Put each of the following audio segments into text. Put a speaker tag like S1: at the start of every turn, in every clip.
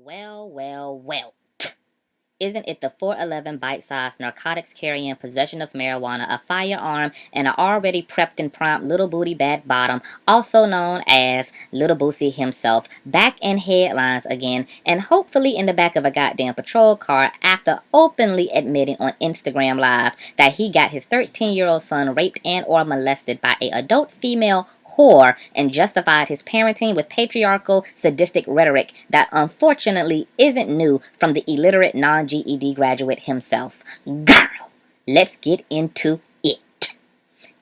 S1: Well. Isn't it the 411 bite-sized narcotics carrying possession of marijuana, a firearm, and an already prepped and prompt little booty bad bottom, also known as Lil Boosie himself, back in headlines again, and hopefully in the back of a goddamn patrol car after openly admitting on Instagram Live that he got his 13-year-old son raped and or molested by an adult female whore and justified his parenting with patriarchal, sadistic rhetoric that unfortunately isn't new from the illiterate non-GED graduate himself. Girl, let's get into it.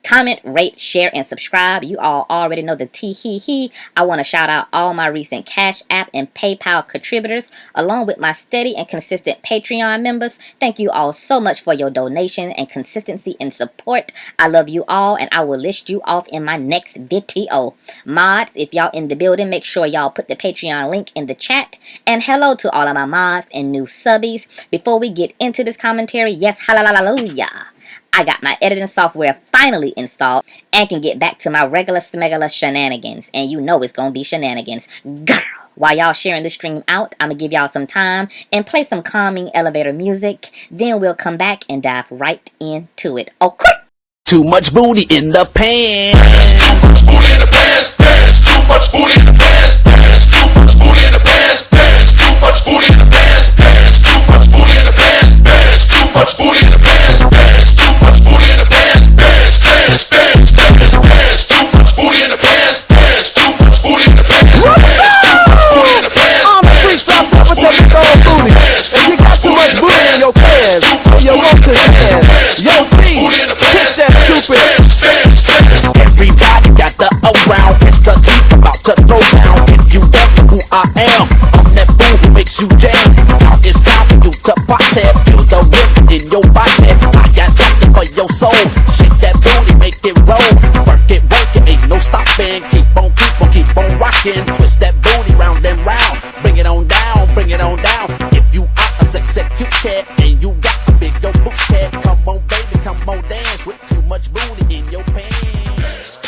S1: Comment, rate, share, and subscribe. You all already know the tee-hee-hee. I want to shout out all my recent Cash App and PayPal contributors, along with my steady and consistent Patreon members. Thank you all so much for your donation and consistency and support. I love you all, and I will list you off in my next video. Mods, if y'all in the building, make sure y'all put the Patreon link in the chat. And hello to all of my mods and new subbies. Before we get into this commentary, yes, hallelujah, I got my editing software finally installed and can get back to my regular smegular shenanigans. And you know it's gonna be shenanigans. Girl, while y'all sharing the stream out, I'm gonna give y'all some time and play some calming elevator music. Then we'll come back and dive right into it. Okay?
S2: Too much booty in the pants.
S3: Too much booty in the pants, pants. Too much booty in the pants, pants. Too much booty in the pants, pants. Too much booty in the pants, pants. Too much booty in the pants, pants. Too much booty in the pants, pants. Too much booty in the pants, pants, pants, pants, pants, pants. Too much booty in the pants, pants. Too much booty in the pants, pants. Too much booty in the pants.
S2: I'm a freestyle rapper that be throwing booty. If you got too much booty in your pants, you want to dance. Yo, T, kick that stupid. Everybody got the around. It's the beat about to throw down. If you don't know who I am, I'm that fool who makes you jam. Now it's time for you to party. Feel the rhythm in your body. I got something for your soul. Shake that booty, make it roll. Work it, ain't no stopping. Keep on rocking. Twist that booty round and round. Bring it on down, bring it on down. If you are a sex executive and you got a big dope booty, come on baby, come on dance with too much booty in your pants.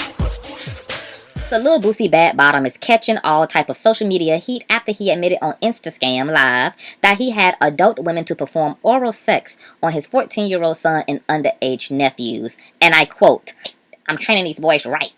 S1: So Lil Boosie Bad Bottom is catching all type of social media heat after he admitted on Instagram Live that he had adult women to perform oral sex on his 14-year-old son and underage nephews. And I quote, "I'm training these boys right.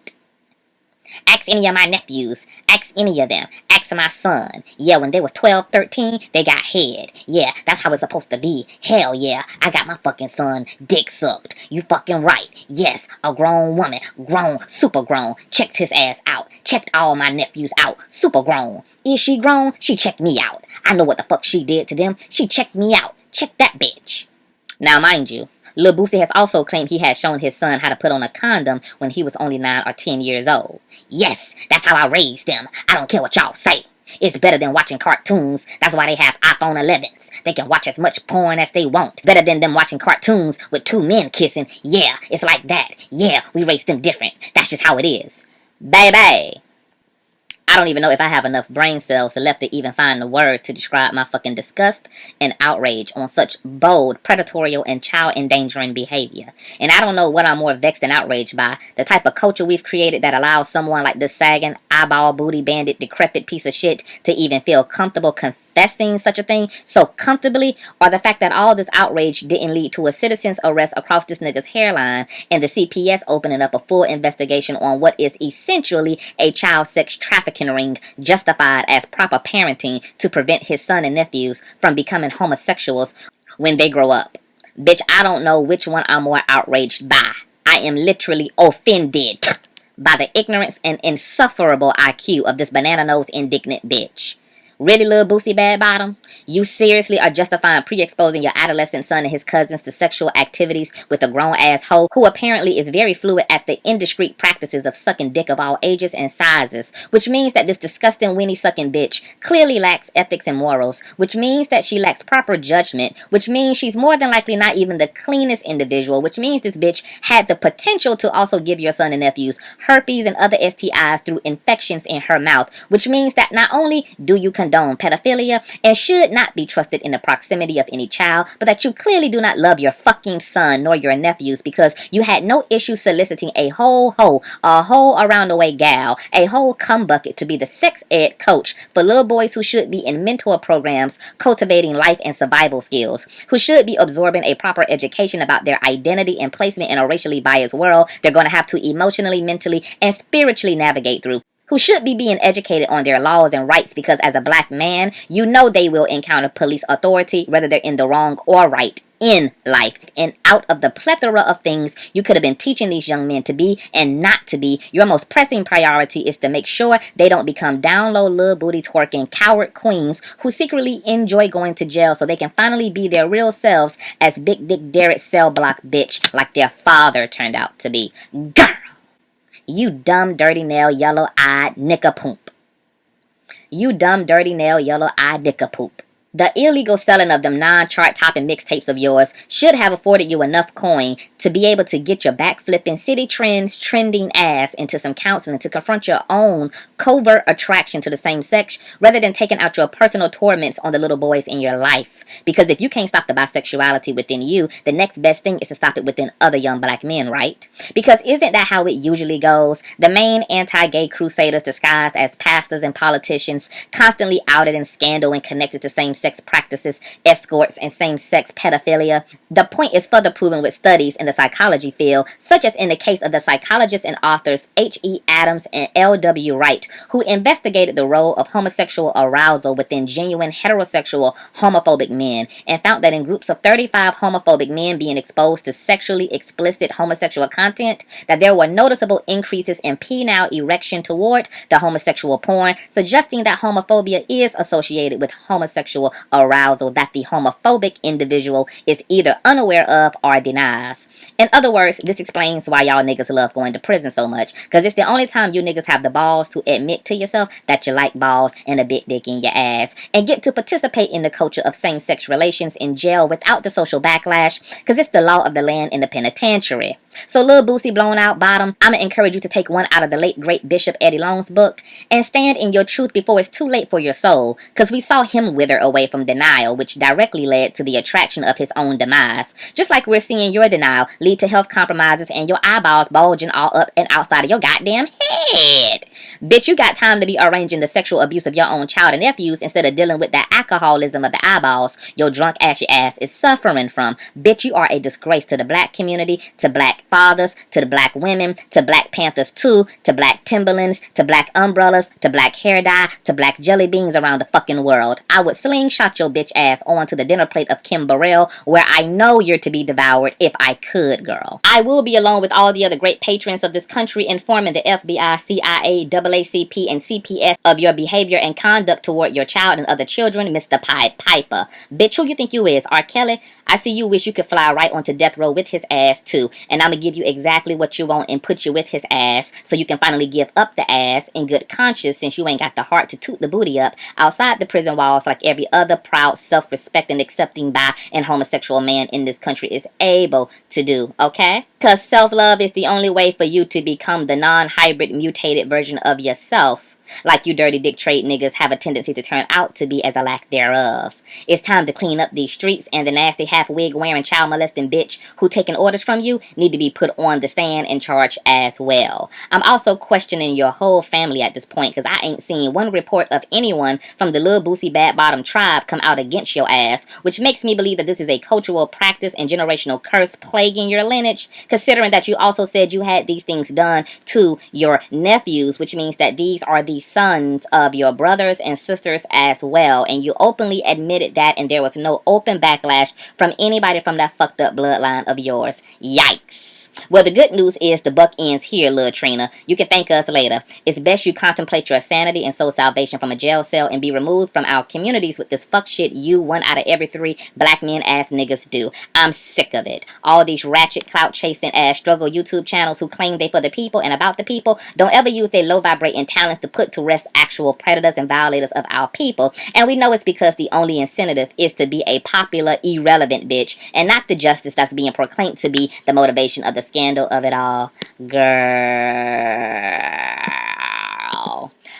S1: Ask any of my nephews. Ask any of them. Ask my son. Yeah, when they was 12, 13, they got head. Yeah, that's how it's supposed to be. Hell yeah, I got my fucking son dick sucked. You fucking right. Yes, a grown woman, grown, super grown, checked his ass out. Checked all my nephews out. Super grown. Is she grown? She checked me out. I know what the fuck she did to them. She checked me out. Check that bitch." Now, mind you, Lil Boosie has also claimed he had shown his son how to put on a condom when he was only 9 or 10 years old. Yes, that's how I raised them. I don't care what y'all say. It's better than watching cartoons. That's why they have iPhone 11s. They can watch as much porn as they want. Better than them watching cartoons with 2 men kissing. Yeah, it's like that. Yeah, we raised them different. That's just how it is. Baby. I don't even know if I have enough brain cells left to even find the words to describe my fucking disgust and outrage on such bold, predatory, and child-endangering behavior. And I don't know what I'm more vexed and outraged by. The type of culture we've created that allows someone like this sagging, eyeball, booty bandit, decrepit piece of shit to even feel comfortable confessing such a thing so comfortably, or the fact that all this outrage didn't lead to a citizen's arrest across this nigga's hairline and the CPS opening up a full investigation on what is essentially a child sex trafficking ring justified as proper parenting to prevent his son and nephews from becoming homosexuals when they grow up. Bitch, I don't know which one I'm more outraged by. I am literally offended by the ignorance and insufferable IQ of this banana-nosed indignant bitch. Really, Lil Boosie Bad Bottom? You seriously are justifying pre-exposing your adolescent son and his cousins to sexual activities with a grown-ass hoe who apparently is very fluid at the indiscreet practices of sucking dick of all ages and sizes, which means that this disgusting weenie-sucking bitch clearly lacks ethics and morals, which means that she lacks proper judgment, which means she's more than likely not even the cleanest individual, which means this bitch had the potential to also give your son and nephews herpes and other STIs through infections in her mouth, which means that not only do you condone condone pedophilia and should not be trusted in the proximity of any child, but that you clearly do not love your fucking son nor your nephews because you had no issue soliciting a whole around the way gal, a whole cum bucket to be the sex ed coach for little boys who should be in mentor programs cultivating life and survival skills, who should be absorbing a proper education about their identity and placement in a racially biased world they're going to have to emotionally, mentally, and spiritually navigate through, who should be being educated on their laws and rights because as a black man, you know they will encounter police authority whether they're in the wrong or right in life. And out of the plethora of things you could have been teaching these young men to be and not to be, your most pressing priority is to make sure they don't become down low, little booty twerking coward queens who secretly enjoy going to jail so they can finally be their real selves as big dick Derek cell block bitch like their father turned out to be. Girl! You dumb, dirty nail, yellow-eyed nickapoop. You dumb, dirty nail, yellow-eyed nickapoop. The illegal selling of them non-chart topping mixtapes of yours should have afforded you enough coin to be able to get your back-flipping city trends trending ass into some counseling to confront your own covert attraction to the same sex rather than taking out your personal torments on the little boys in your life. Because if you can't stop the bisexuality within you, the next best thing is to stop it within other young black men, right? Because isn't that how it usually goes? The main anti-gay crusaders disguised as pastors and politicians, constantly outed in scandal and connected to same-sex practices, escorts, and same-sex pedophilia. The point is further proven with studies in the psychology field, such as in the case of the psychologists and authors H.E. Adams and L.W. Wright, who investigated the role of homosexual arousal within genuine heterosexual homophobic men, and found that in groups of 35 homophobic men being exposed to sexually explicit homosexual content, that there were noticeable increases in penile erection toward the homosexual porn, suggesting that homophobia is associated with homosexual arousal that the homophobic individual is either unaware of or denies. In other words, this explains why y'all niggas love going to prison so much, because it's the only time you niggas have the balls to admit to yourself that you like balls and a big dick in your ass, and get to participate in the culture of same-sex relations in jail without the social backlash, because it's the law of the land in the penitentiary. So Lil Boosie blown out bottom, I'ma encourage you to take one out of the late great Bishop Eddie Long's book and stand in your truth before it's too late for your soul, because we saw him wither away from denial, which directly led to the attraction of his own demise. Just like we're seeing your denial lead to health compromises and your eyeballs bulging all up and outside of your goddamn head. Bitch, you got time to be arranging the sexual abuse of your own child and nephews instead of dealing with the alcoholism of the eyeballs your drunk ashy ass is suffering from. Bitch, you are a disgrace to the black community, to black fathers, to the black women, to Black Panthers too, to black Timberlands, to black umbrellas, to black hair dye, to black jelly beans around the fucking world. I would slingshot your bitch ass onto the dinner plate of Kim Burrell, where I know you're to be devoured if I could, girl. I will be along with all the other great patrons of this country informing the FBI, CIA, AACP, and CPS of your behavior and conduct toward your child and other children, Mr. Pied Piper. Bitch, who you think you is? R. Kelly? I see you wish you could fly right onto death row with his ass too, and I'm gonna give you exactly what you want and put you with his ass so you can finally give up the ass in good conscience, since you ain't got the heart to toot the booty up outside the prison walls like every other proud, self-respecting, accepting bi and homosexual man in this country is able to do, okay? Because self-love is the only way for you to become the non-hybrid mutated version of yourself, like you dirty dick trade niggas have a tendency to turn out to be as a lack thereof. It's time to clean up these streets, and the nasty half-wig wearing child molesting bitch who taking orders from you need to be put on the stand and charged as well. I'm also questioning your whole family at this point, because I ain't seen one report of anyone from the Lil Boosie Bad Bottom tribe come out against your ass, which makes me believe that this is a cultural practice and generational curse plaguing your lineage, considering that you also said you had these things done to your nephews, which means that these are the sons of your brothers and sisters as well, and you openly admitted that, and there was no open backlash from anybody from that fucked up bloodline of yours. Yikes. Well, the good news is the buck ends here, Lil Trina. You can thank us later. It's best you contemplate your sanity and soul salvation from a jail cell and be removed from our communities with this fuck shit you, 1 out of every 3 black men ass niggas do. I'm sick of it. All these ratchet clout chasing ass struggle YouTube channels who claim they for the people and about the people don't ever use their low vibrating talents to put to rest actual predators and violators of our people. And we know it's because the only incentive is to be a popular, irrelevant bitch, and not the justice that's being proclaimed to be the motivation of the scandal of it all. Girl.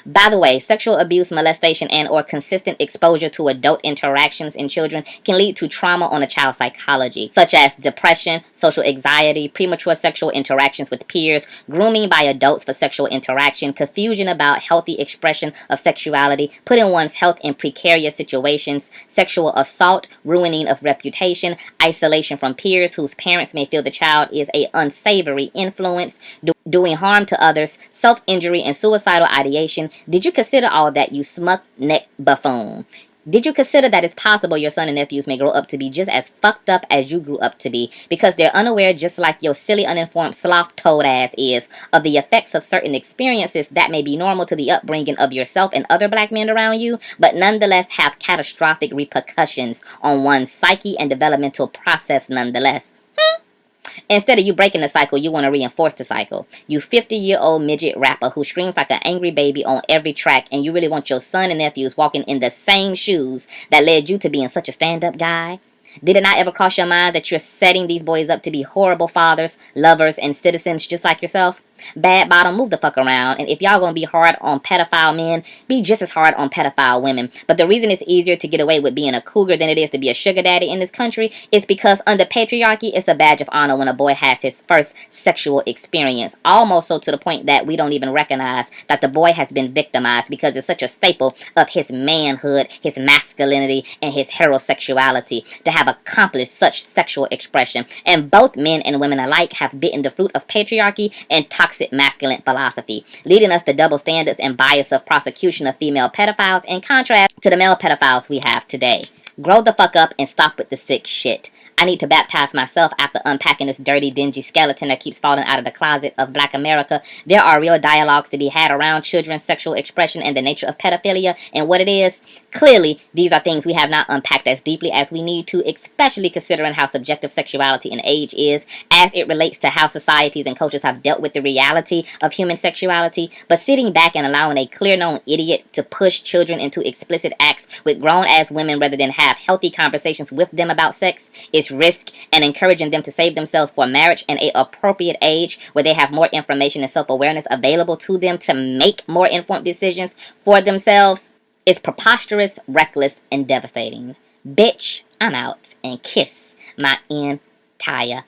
S1: By the way, sexual abuse, molestation, and or consistent exposure to adult interactions in children can lead to trauma on a child's psychology, such as depression, social anxiety, premature sexual interactions with peers, grooming by adults for sexual interaction, confusion about healthy expression of sexuality, putting one's health in precarious situations, sexual assault, ruining of reputation, isolation from peers whose parents may feel the child is an unsavory influence, doing harm to others, self-injury, and suicidal ideation. Did you consider all that, you smuck-neck buffoon? Did you consider that it's possible your son and nephews may grow up to be just as fucked up as you grew up to be because they're unaware, just like your silly, uninformed, sloth-toed ass is, of the effects of certain experiences that may be normal to the upbringing of yourself and other black men around you, but nonetheless have catastrophic repercussions on one's psyche and developmental process nonetheless? Instead of you breaking the cycle, you want to reinforce the cycle. You 50-year-old midget rapper who screams like an angry baby on every track, and you really want your son and nephews walking in the same shoes that led you to being such a stand-up guy? Did it not ever cross your mind that you're setting these boys up to be horrible fathers, lovers, and citizens just like yourself? Bad bottom, move the fuck around. And if y'all gonna be hard on pedophile men, be just as hard on pedophile women. But the reason it's easier to get away with being a cougar than it is to be a sugar daddy in this country is because under patriarchy, it's a badge of honor when a boy has his first sexual experience. Almost so to the point that we don't even recognize that the boy has been victimized because it's such a staple of his manhood, his masculinity, and his heterosexuality to have accomplished such sexual expression. And both men and women alike have bitten the fruit of patriarchy and toxic masculine philosophy, leading us to double standards and bias of prosecution of female pedophiles in contrast to the male pedophiles we have today. Grow the fuck up and stop with the sick shit. I need to baptize myself after unpacking this dirty, dingy skeleton that keeps falling out of the closet of Black America. There are real dialogues to be had around children's sexual expression and the nature of pedophilia and what it is. Clearly, these are things we have not unpacked as deeply as we need to, especially considering how subjective sexuality and age is, as it relates to how societies and cultures have dealt with the reality of human sexuality. But sitting back and allowing a clear-known idiot to push children into explicit acts with grown-ass women rather than have healthy conversations with them about sex is risk, and encouraging them to save themselves for marriage and a appropriate age where they have more information and self-awareness available to them to make more informed decisions for themselves is preposterous, reckless, and devastating. Bitch, I'm out, and kiss my entire